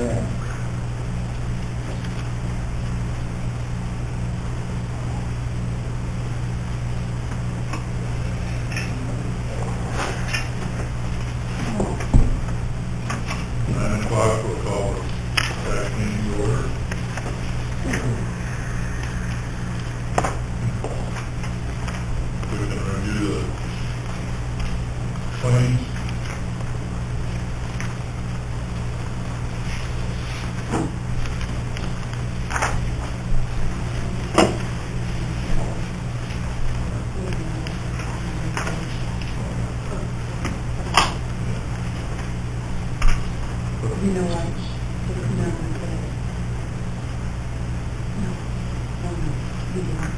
that. We'll call it back in order. We're going to review the claims. You know what? No, you didn't.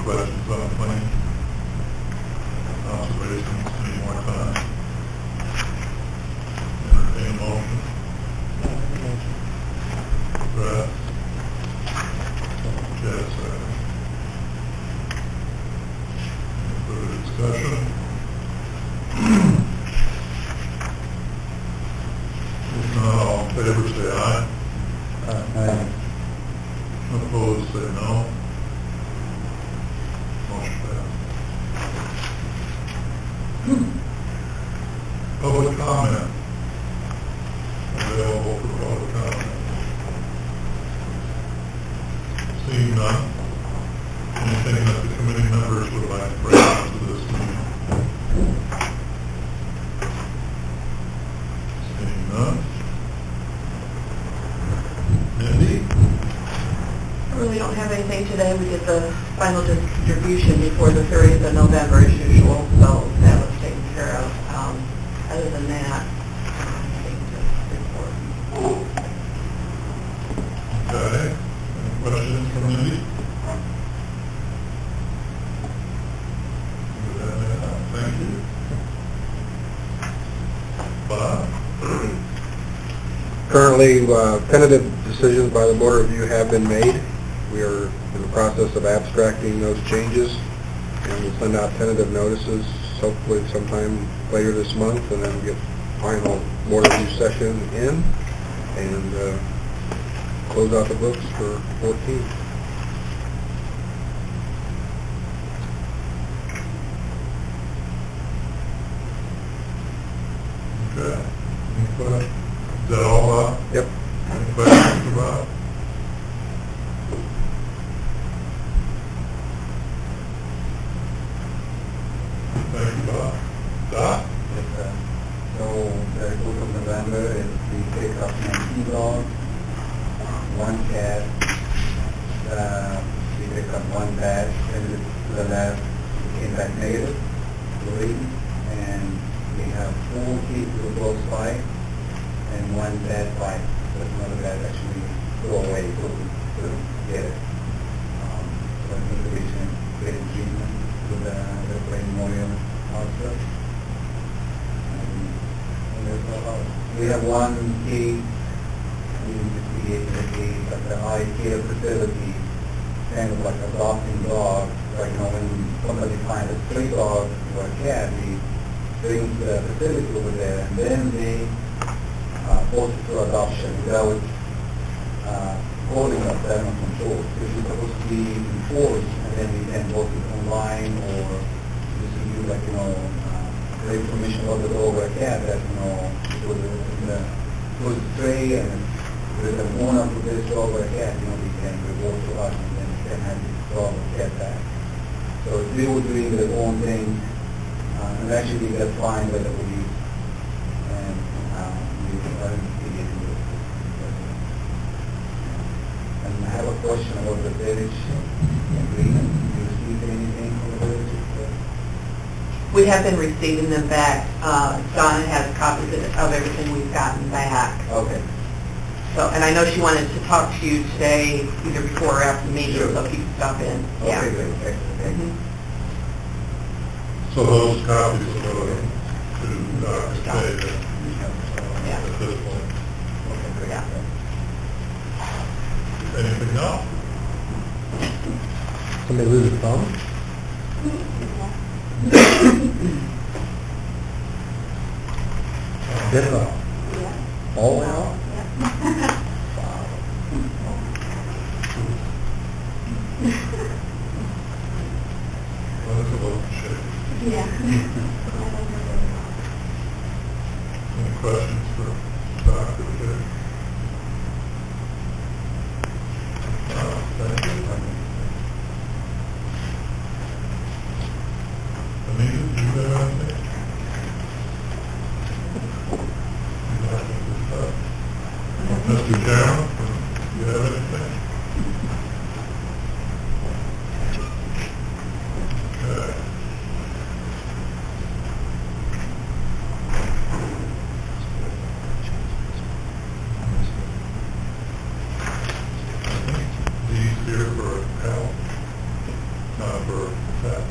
Questions on the claim? Observations, any more time? Entertain a motion. Brett? Chad, second. Any further discussion? If not, all in favor say aye. Aye. Opposed say no. Motion passed. Public comment. Available for public comment. Seeing none. Anything that the committee members would like to bring up to this meeting? Seeing none. Mindy? I really don't have anything today. We did the final distribution before the 30th of November as usual, so that was taken care of. Other than that, nothing to report. Okay. Any questions from Mindy? Thank you. Bob? Currently, tentative decisions by the Board of Review have been made. We are in the process of abstracting those changes, and we'll send out tentative notices hopefully sometime later this month, and then get final Board Review session in, and close out the books for 14. Okay. Any questions? Is that all, Bob? Yep. Any questions for Bob? dog, one cat, we picked up one bat, and to the lab, it came back negative, and we have 4 kids who were close by, and one bad bite, but another bad actually go away, couldn't get it. So I think the patient getting treatment with the brain memorial hospital. And that's all. We have one case, we investigated the case at the eye care facility, kind of like adopting dogs, like, when somebody finds a stray dog or a cat, we bring to the facility over there, and then they post it for adoption without holding up the animal control. This is supposed to be enforced, and then we can post it online, or just use the information about the dog or a cat that, it was stray, and there's an owner for this dog or a cat, they can report to us, and then we can have this dog or cat back. So they were doing their own thing, and actually they got fined by the police, and we are investigating this. And I have a question about the village agreement. Did you receive anything from the village? We have been receiving them back. Donna has copies of everything we've gotten back. Okay. So, and I know she wanted to talk to you today, either before or after the meeting, Sure. so if you could stop in. Yeah. Okay, great. Excellent. Thank you. Mhm. So those copies will go to Dr. Shea Yeah. at this point. Okay, great. Yeah. Anything else? Somebody lose their phone? Get it off. All went off? Well, that's a little shady. Yeah. Any questions for Dr. Shea? Thank you. Anita, do you have anything? Mr. Chairman, do you have anything? Okay. These here for Al, not for Pat.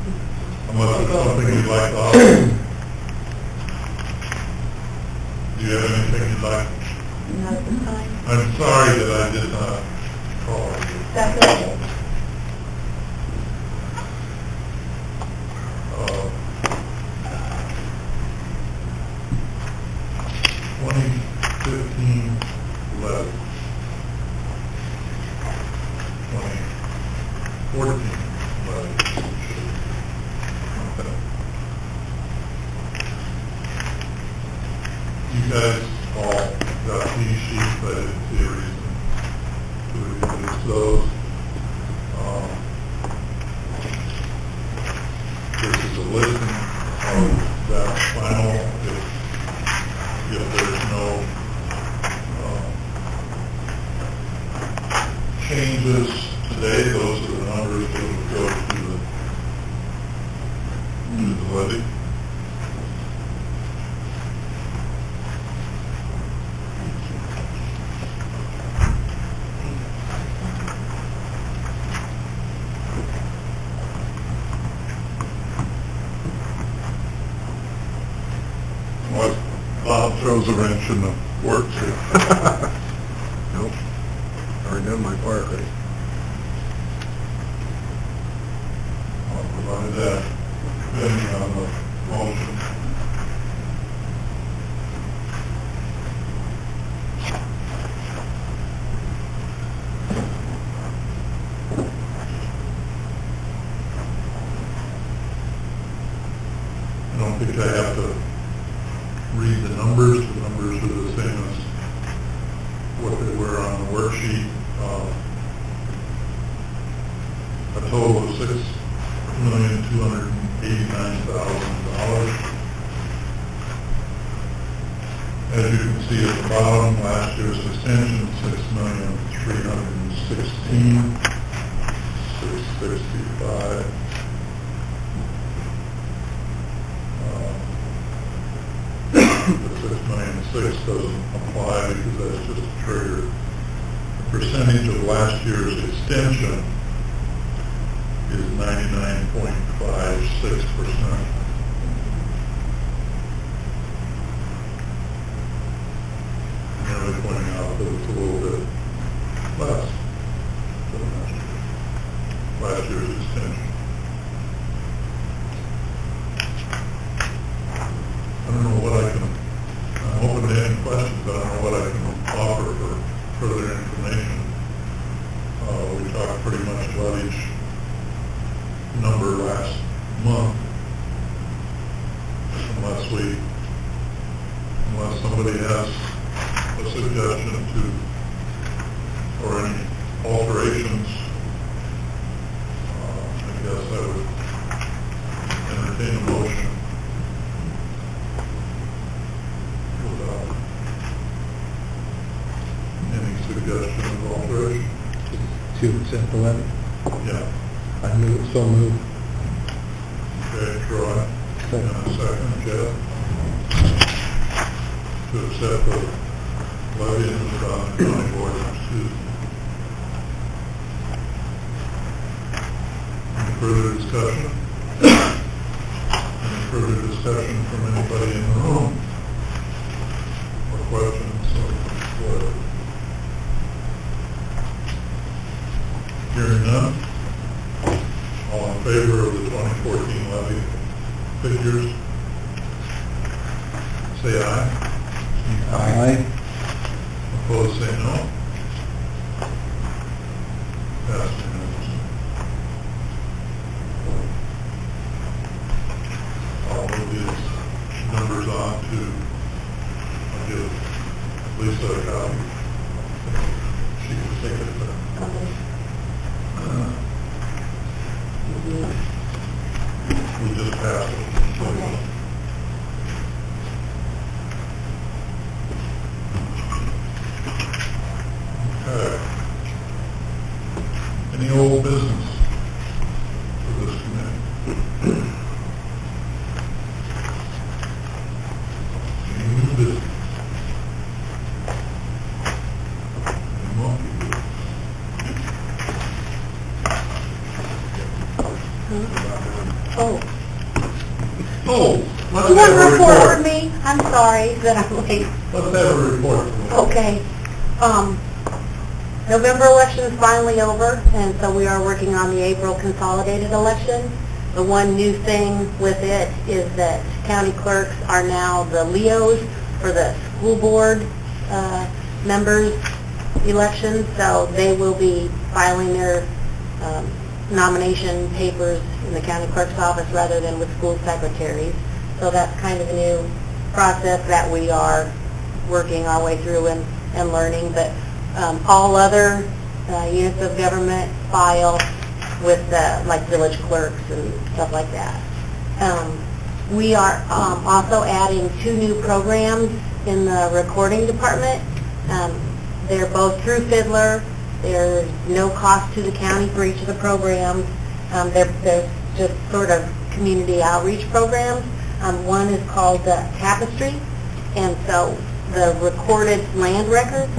Unless there's something you'd like to offer. Do you have anything you'd like? Not at this time. I'm sorry that I did not call you. That's okay. Uh, 2015 letter. 2014 letter. You guys all got these sheets, but I didn't see a reason to release those. This is a listing of that final, if there's no changes today, those are the numbers that would go to the levy. What Bob throws a wrench in the works here. Nope. Already done my part, right? I'll provide that depending on the motion. I don't think I have to read the numbers. The numbers are the same as what they were on the worksheet. A total of $6,289,000. as you can see at the bottom, last year's extension, 6,316,665. The 6,006,000 doesn't apply because that's just a trigger. The percentage of last year's extension is 99.56%. Merely pointing out that it's a little bit less than last year's extension. I don't know what I can, I'm open to any questions, but I don't know what I can offer for further information. We talked pretty much about each number last month, unless somebody has a suggestion to, or any alterations, I guess I would entertain a motion without any suggestion of alteration. To accept the levy? Yeah. I move, so move. Okay, Troy. And a second, Jeff. To accept the levy in the county board of Susan. Any further discussion? Any further discussion from anybody in the room? Or questions or whatever? Hearing none? All in favor of the 2014 levy figures? Say aye. Aye. Opposed, say no. Passed unanimously. I'll move these numbers on to, I'll give Lisa a copy. She can take it there. We just passed it. Okay. Okay. Any old business for this committee? Any new business? Any monkey business? Oh, Oh, let's you want have to a report for report. me? I'm sorry that I'm late. Let's have a report. Okay. November election is finally over, and so we are working on the April consolidated election. The one new thing with it is that county clerks are now the LEOs for the school board members' elections, so they will be filing their nomination papers in the county clerk's office rather than with school secretaries. So that's kind of a new process that we are working our way through and learning. But all other units of government file with like village clerks and stuff like that. We are also adding 2 new programs in the recording department. They're both through Fiddler. There's no cost to the county for each of the programs. They're just sort of community outreach programs. One is called Tapestry, and so the recorded land records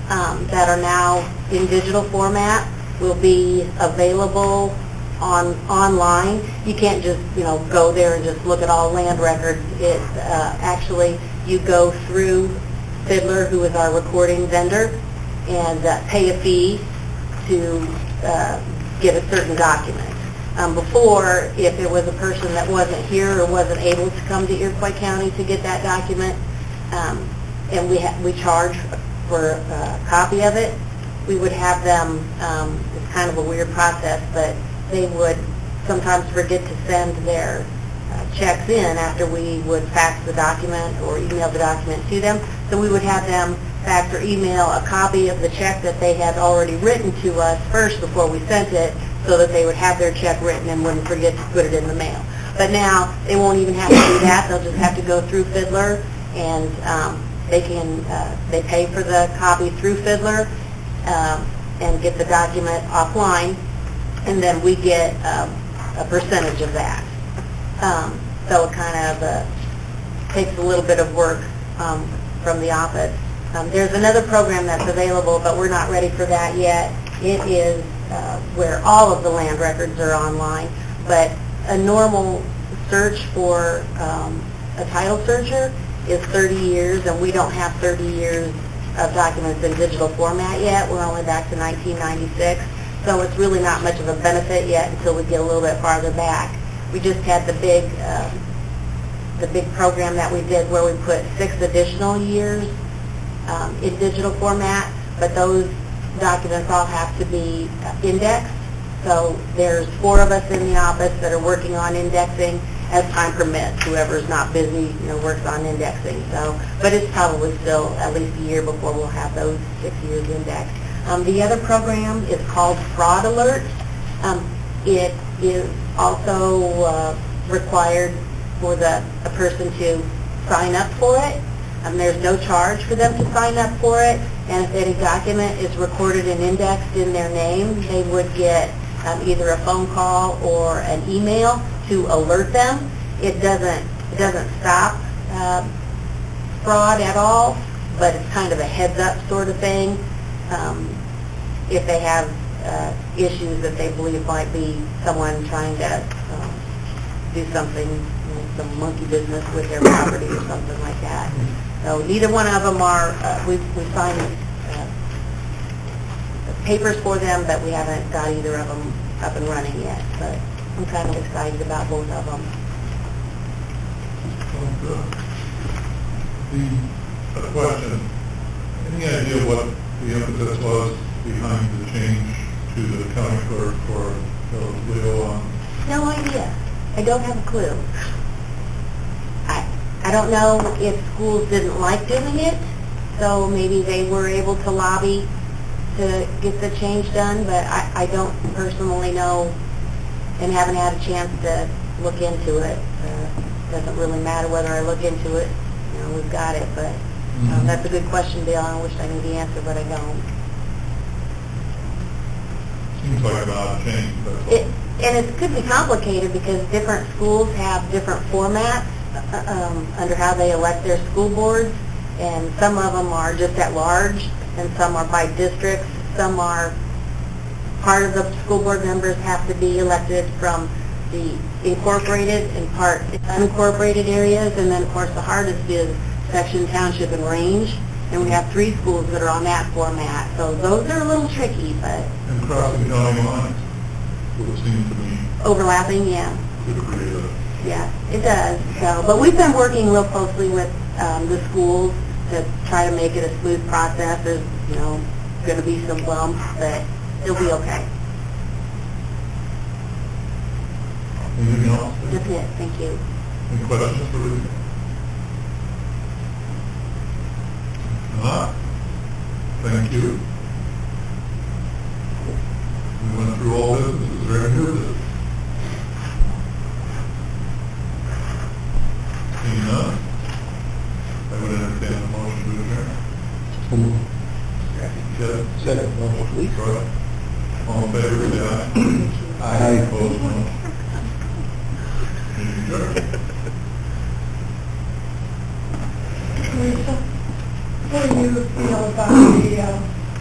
that are now in digital format will be available online. You can't just, go there and just look at all land records. It's actually, you go through Fiddler, who is our recording vendor, and pay a fee to get a certain document. Before, if it was a person that wasn't here or wasn't able to come to Iroquois County to get that document, and we charge for a copy of it, we would have them, it's kind of a weird process, but they would sometimes forget to send their checks in after we would fax the document or email the document to them. So we would have them fax or email a copy of the check that they had already written to us first before we sent it, so that they would have their check written and wouldn't forget to put it in the mail. But now they won't even have to do that. They'll just have to go through Fiddler and they pay for the copy through Fiddler and get the document offline, and then we get a percentage of that. So it kind of takes a little bit of work from the office. There's another program that's available, but we're not ready for that yet. It is where all of the land records are online, but a normal search for a title searcher is 30 years, and we don't have 30 years of documents in digital format yet. We're only back to 1996, so it's really not much of a benefit yet until we get a little bit farther back. We just had the big program that we did where we put 6 additional years in digital format, but those documents all have to be indexed. So there's 4 of us in the office that are working on indexing as time permits. Whoever's not busy, works on indexing. So, but it's probably still at least a year before we'll have those 6 years indexed. The other program is called Fraud Alert. It is also required for a person to sign up for it. There's no charge for them to sign up for it, and if any document is recorded and indexed in their name, they would get either a phone call or an email to alert them. It doesn't stop fraud at all, but it's kind of a heads-up sort of thing. If they have issues that they believe might be someone trying to do something, some monkey business with their property or something like that. So neither one of them are, we signed papers for them, but we haven't got either of them up and running yet. But I'm kind of excited about both of them. The question, any idea what the emphasis was behind the change to the county clerk for Leo on? No idea. I don't have a clue. I don't know if schools didn't like doing it, so maybe they were able to lobby to get the change done, but I don't personally know and haven't had a chance to look into it. Doesn't really matter whether I look into it. We've got it, but that's a good question, Bill. I wish I knew the answer, but I don't. Seems like an odd change. And it could be complicated because different schools have different formats under how they elect their school boards, and some of them are just at large, and some are by districts. Some are part of the school board members have to be elected from the incorporated and part unincorporated areas, and then of course the hardest is section, township, and range, and we have 3 schools that are on that format. So those are a little tricky, but And crossing county lines would seem to me overlapping, yeah. could create a... Yeah, it does. So, but we've been working real closely with the schools to try to make it a smooth process. There's, going to be some bumps, but it'll be okay. Anything else? That's it. Thank you. Any questions for Lisa? Thank you. We went through all this. Is there any new business? Seeing none, I would entertain a motion to adjourn. Kevin? Second. Troy? All in favor, say aye. Aye. Opposed, no. Meeting adjourned. Lisa, what do you feel about the